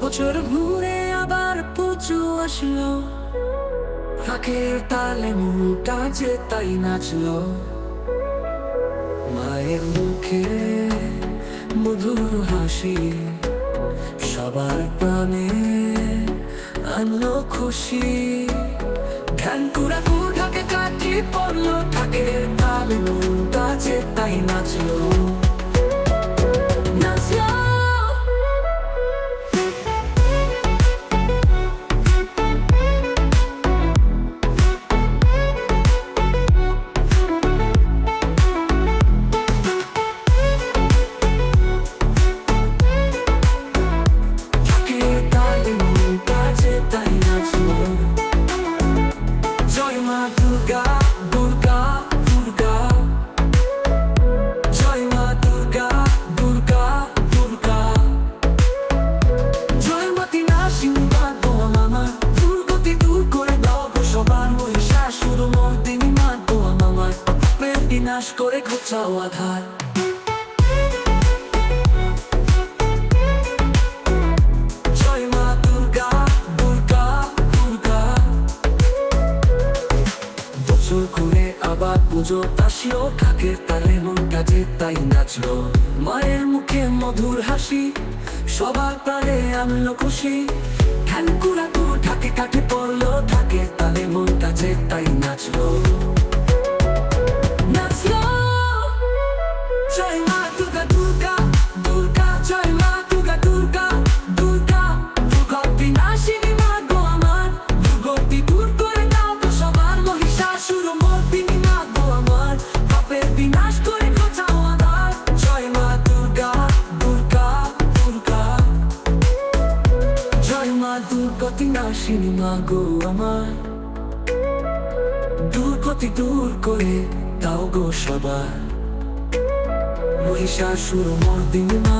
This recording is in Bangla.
বছর ঘুরে আবার পুজো আসলো, ঢাকের তালে মনটা যে তাই নাচলো। মায়ের মুখে মধুর হাসি সবার প্রাণে আনলো খুশি। ঢ্যাঙ্কুরা ঢাকে কাটি পড়লো, ঢাকের তালে মনটা যে তাই নাচলো। জয় মা দুর্গা দুর্গা দুর্গা, জয় মা দুর্গা দুর্গা দুর্গা, জয় মাতি নাসিনী মা গো মামা, দুর্গতি দূর করে দাও গো সবার মহিষাসুর মর্দিনী মা গো মামা, পাপের বিনাশ করে ঘোচাও আধার। ঘুরে আবার পুজো আসলো, ঢাকের তালে মনটা যে তাই নাচলো। মায়ের মুখে মধুর হাসি সবার প্রাণে আনলো খুশি। ঢ্যাঙ্কুরা ঢাকে কাটে পড়লো, ঢাকের তালে মনটা যে তাই নাচলো। নাচলো জয় মা দুর্গা দুর্গা দুর্গা, জয় মা দুর্গা দুর্গা দুর্গা, দুর্গা বিনাশিনী মা গো আমার, দুর্গতি দূর করে দাও গো সবার মহিষাসুর মর্দিনী মা গো আমার, পাপের বিনাশ করে ঘোচাও আধার। জয় মা দুর্গা দুর্গা দুর্গা, জয় মা দুর্গতি নাশিনী মা গো আমার, দুর্গতি দূর করে দাও গো সবার মহিষাসুর মর্দিনী মা